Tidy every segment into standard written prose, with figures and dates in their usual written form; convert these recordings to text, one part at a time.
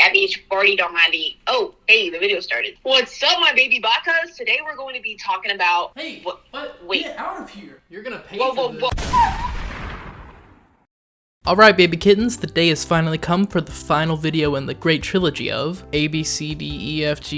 That bitch already don't mind to eat. Oh, hey, the video started. What's up, my baby bakas? Today we're going to be talking about... Hey, what? Wait. Get out of here. You're gonna pay Whoa, for whoa, this. whoa. Alright, baby kittens, the day has finally come for the final video in the great trilogy of A, B, C, D, E, F, G,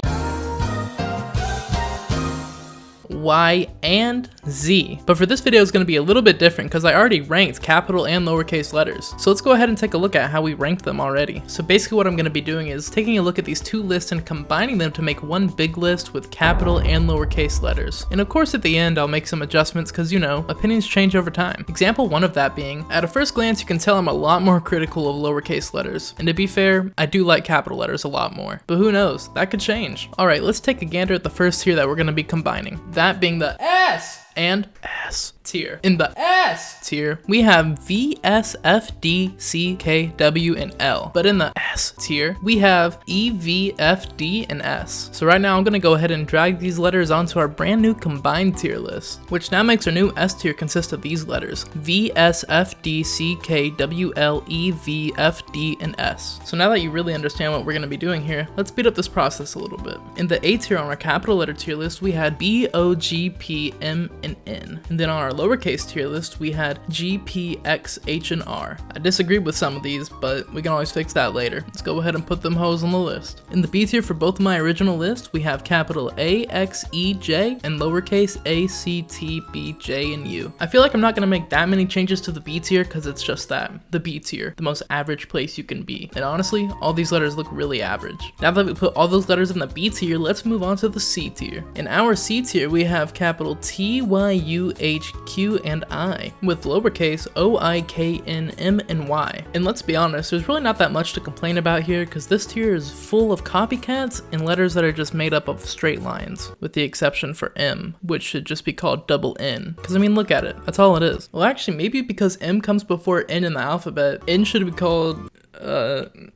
Y, and Z. But for this video is going to be a little bit different because I already ranked capital and lowercase letters. So let's go ahead and take a look at how we ranked them already. So basically what I'm going to be doing is taking a look at these two lists and combining them to make one big list with capital and lowercase letters. And of course at the end I'll make some adjustments because, you know, opinions change over time. Example one of that being, at a first glance you can tell I'm a lot more critical of lowercase letters. And to be fair, I do like capital letters a lot more. But who knows, that could change. Alright, let's take a gander at the first tier that we're going to be combining. That being the S and S tier. In the S tier, we have V, S, F, D, C, K, W, and L. But in the S tier, we have E, V, F, D, and S. So right now I'm gonna go ahead and drag these letters onto our brand new combined tier list, which now makes our new S tier consist of these letters: V, S, F, D, C, K, W, L, E, V, F, D, and S. So now that you really understand what we're gonna be doing here, let's speed up this process a little bit. In the A tier on our capital letter tier list, we had B, O, G, P, M, and N. And then on our lowercase tier list, we had G, P, X, H, and R. I disagreed with some of these, but we can always fix that later. Let's go ahead and put them hoes on the list. In the B tier for both of my original lists, we have capital A, X, E, J, and lowercase A, C, T, B, J, and U. I feel like I'm not gonna make that many changes to the B tier because it's just that, the B tier, the most average place you can be. And honestly, all these letters look really average. Now that we put all those letters in the B tier, let's move on to the C tier. In our C tier, we have capital T, Y, U, H, Q, and I, with lowercase O, I, K, N, M, and Y. And let's be honest, there's really not that much to complain about here because this tier is full of copycats and letters that are just made up of straight lines, with the exception for M, which should just be called double N. Because I mean, look at it, that's all it is. Well, actually, maybe because M comes before N in the alphabet, N should be called,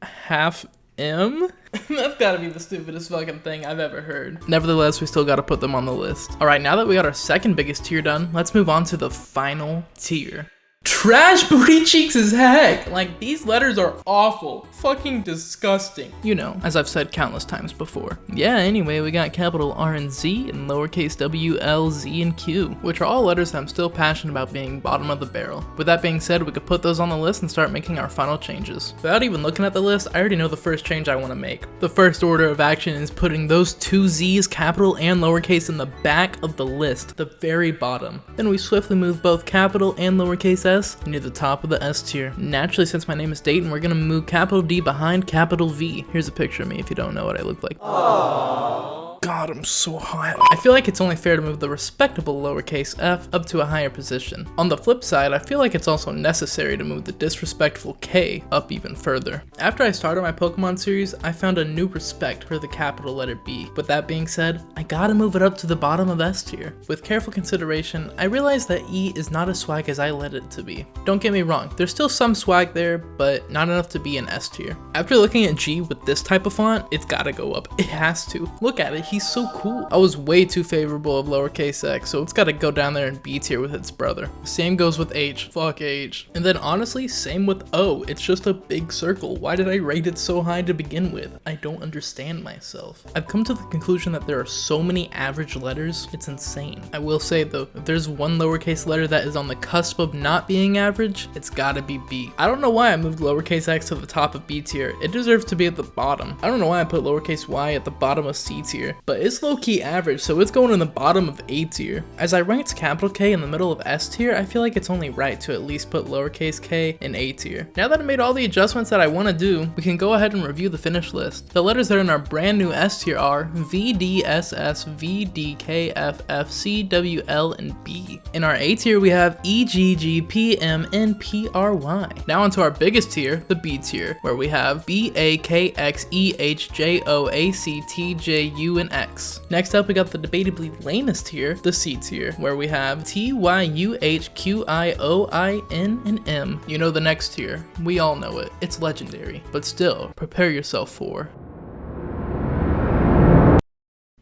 half M? That's gotta be the stupidest fucking thing I've ever heard. Nevertheless, we still gotta put them on the list. Alright, now that we got our second biggest tier done, let's move on to the final tier. Trash booty cheeks as heck! Like, these letters are awful. Fucking disgusting. You know, as I've said countless times before. Yeah, anyway, we got capital R and Z and lowercase W, L, Z, and Q, which are all letters that I'm still passionate about being bottom of the barrel. With that being said, we could put those on the list and start making our final changes. Without even looking at the list, I already know the first change I want to make. The first order of action is putting those two Z's, capital and lowercase, in the back of the list, the very bottom. Then we swiftly move both capital and lowercase S near the top of the S tier. Naturally, since my name is Dayton, we're gonna move capital D behind capital V. Here's a picture of me if you don't know what I look like. Aww. God, I'm so hot. I feel like it's only fair to move the respectable lowercase f up to a higher position. On the flip side, I feel like it's also necessary to move the disrespectful K up even further. After I started my Pokemon series, I found a new respect for the capital letter B. With that being said, I gotta move it up to the bottom of S tier. With careful consideration, I realized that E is not as swag as I let it to be. Don't get me wrong, there's still some swag there, but not enough to be an S tier. After looking at G with this type of font, it's gotta go up. It has to. Look at it, he's so cool. I was way too favorable of lowercase x, so it's gotta go down there in B tier with its brother. Same goes with H. Fuck H. And then honestly, same with O. It's just a big circle. Why did I rate it so high to begin with? I don't understand myself. I've come to the conclusion that there are so many average letters, it's insane. I will say though, if there's one lowercase letter that is on the cusp of not being average, it's gotta be B. I don't know why I moved lowercase x to the top of B tier. It deserves to be at the bottom. I don't know why I put lowercase y at the bottom of C tier, but it's low-key average, so it's going in the bottom of A tier. As I ranked capital K in the middle of S tier, I feel like it's only right to at least put lowercase k in A tier. Now that I made all the adjustments that I want to do, we can go ahead and review the finished list. The letters that are in our brand new S tier are V, D, S, S, V, D, K, F, F, C, W, L, and B. In our A tier, we have E, G, G, P, M, N, P, R, Y. Now onto our biggest tier, the B tier, where we have B, A, K, X, E, H, J, O, A, C, T, J, U, and X. Next up, we got the debatably lamest tier, the C tier, where we have T, Y, U, H, Q, I, O, I, N, and M. You know the next tier. We all know it. It's legendary. But still, prepare yourself for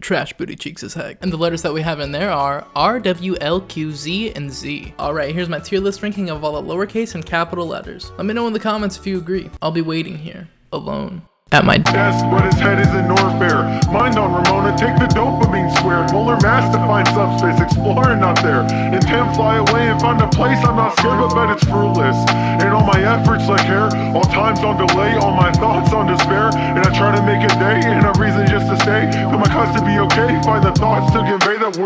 trash booty cheeks as heck. And the letters that we have in there are R, W, L, Q, Z, and Z. Alright, here's my tier list ranking of all the lowercase and capital letters. Let me know in the comments if you agree. I'll be waiting here, alone. at my desk, but his head is in Norfair. Mind on Ramona, take the dopamine squared. Molar mass to find subspace, exploring out there. Intent fly away and find a place I'm not scared, but bet it's fruitless. And all my efforts like hair, all times on delay, all my thoughts on despair. And I try to make a day and a reason just to stay. For my cause to be okay, find the thoughts to convey that we're